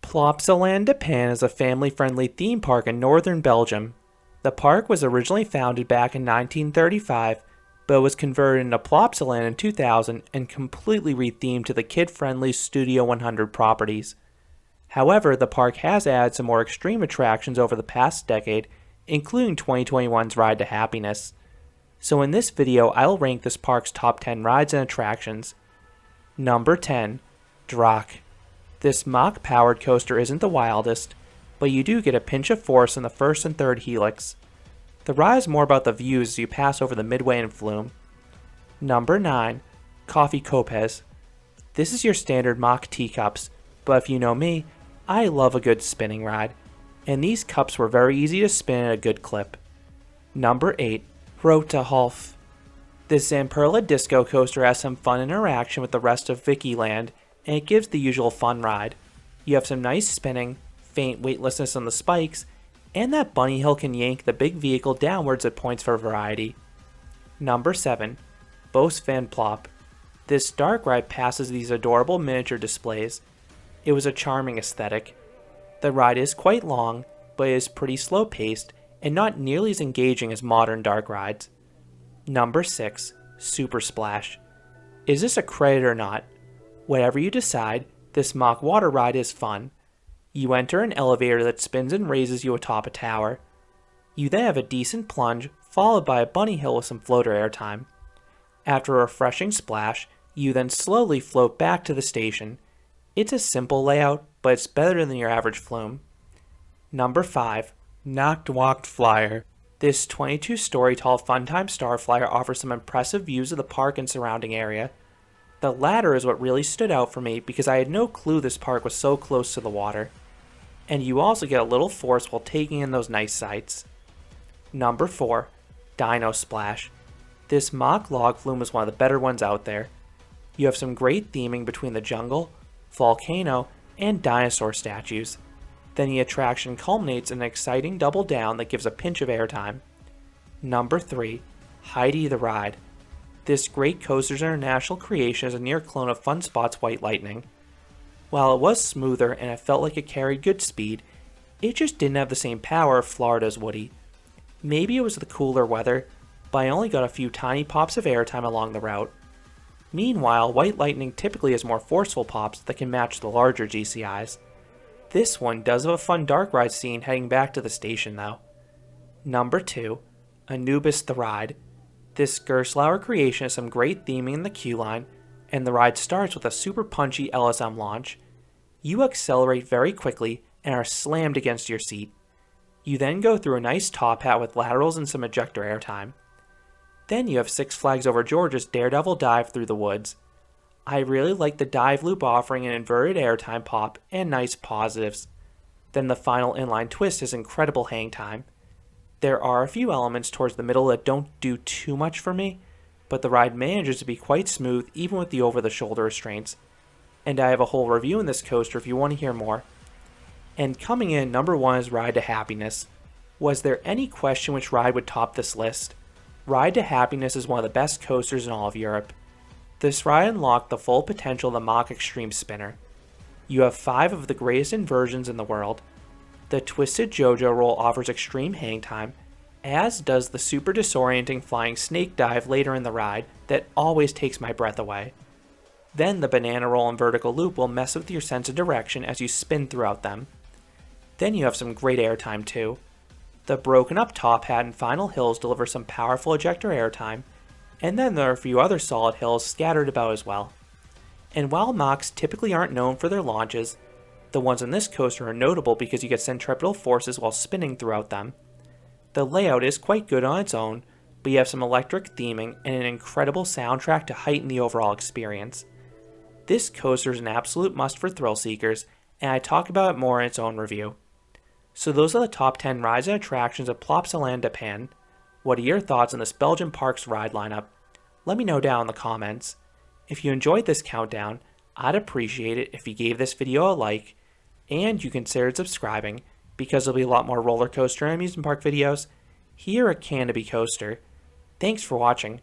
Plopsaland de Panne is a family-friendly theme park in northern Belgium. The park was originally founded back in 1935, but was converted into Plopsaland in 2000 and completely rethemed to the kid-friendly Studio 100 properties. However, the park has added some more extreme attractions over the past decade, including 2021's Ride to Happiness. So in this video, I'll rank this park's top 10 rides and attractions. Number 10. Drock. This mock-powered coaster isn't the wildest, but you do get a pinch of force in the first and third helix. The ride is more about the views as you pass over the midway and flume. Number 9. Coffee Copes. This is your standard mock teacups, but if you know me, I love a good spinning ride, and these cups were very easy to spin at a good clip. Number 8. Rota Half. This Zamperla disco coaster has some fun interaction with the rest of Vickyland, and it gives the usual fun ride. You have some nice spinning, faint weightlessness on the spikes, and that bunny hill can yank the big vehicle downwards at points for variety. Number 7. Bose Fan Plop. This dark ride passes these adorable miniature displays. It was a charming aesthetic. The ride is quite long, but it is pretty slow paced and not nearly as engaging as modern dark rides. Number 6. Super Splash. Is this a credit or not? Whatever you decide, this mock water ride is fun. You enter an elevator that spins and raises you atop a tower. You then have a decent plunge, followed by a bunny hill with some floater airtime. After a refreshing splash, you then slowly float back to the station. It's a simple layout, but it's better than your average flume. Number 5. Knocked Walked Flyer. This 22-story tall Funtime Star Flyer offers some impressive views of the park and surrounding area. The latter is what really stood out for me because I had no clue this park was so close to the water. And you also get a little force while taking in those nice sights. Number 4. Dino Splash. This mock log flume is one of the better ones out there. You have some great theming between the jungle, volcano, and dinosaur statues. Then the attraction culminates in an exciting double down that gives a pinch of airtime. Number 3. Heidi the Ride. This great coaster's international creation is a near clone of Fun Spot's White Lightning. While it was smoother and it felt like it carried good speed, it just didn't have the same power of Florida's Woody. Maybe it was the cooler weather, but I only got a few tiny pops of airtime along the route. Meanwhile, White Lightning typically has more forceful pops that can match the larger GCIs. This one does have a fun dark ride scene heading back to the station though. Number 2. Anubis the Ride. This Gerstlauer creation has some great theming in the queue line, and the ride starts with a super punchy LSM launch. You accelerate very quickly and are slammed against your seat. You then go through a nice top hat with laterals and some ejector airtime. Then you have Six Flags Over Georgia's Daredevil dive through the woods. I really like the dive loop offering an inverted airtime pop and nice positives. Then the final inline twist has incredible hang time. There are a few elements towards the middle that don't do too much for me, but the ride manages to be quite smooth even with the over-the-shoulder restraints. And I have a whole review in this coaster if you want to hear more. And coming in, number 1 is Ride to Happiness. Was there any question which ride would top this list? Ride to Happiness is one of the best coasters in all of Europe. This ride unlocked the full potential of the mock extreme spinner. You have 5 of the greatest inversions in the world. The Twisted JoJo roll offers extreme hang time, as does the super disorienting flying snake dive later in the ride that always takes my breath away. Then the banana roll and vertical loop will mess with your sense of direction as you spin throughout them. Then you have some great airtime too. The broken up top hat and final hills deliver some powerful ejector airtime, and then there are a few other solid hills scattered about as well. And while mocks typically aren't known for their launches, the ones in this coaster are notable because you get centripetal forces while spinning throughout them. The layout is quite good on its own, but you have some electric theming and an incredible soundtrack to heighten the overall experience. This coaster is an absolute must for thrill seekers, and I talk about it more in its own review. So those are the top 10 rides and attractions of Plopsaland de Panne. What are your thoughts on this Belgian park's ride lineup? Let me know down in the comments. If you enjoyed this countdown, I'd appreciate it if you gave this video a like, and you considered subscribing, because there'll be a lot more roller coaster and amusement park videos here at Canopy Coaster. Thanks for watching.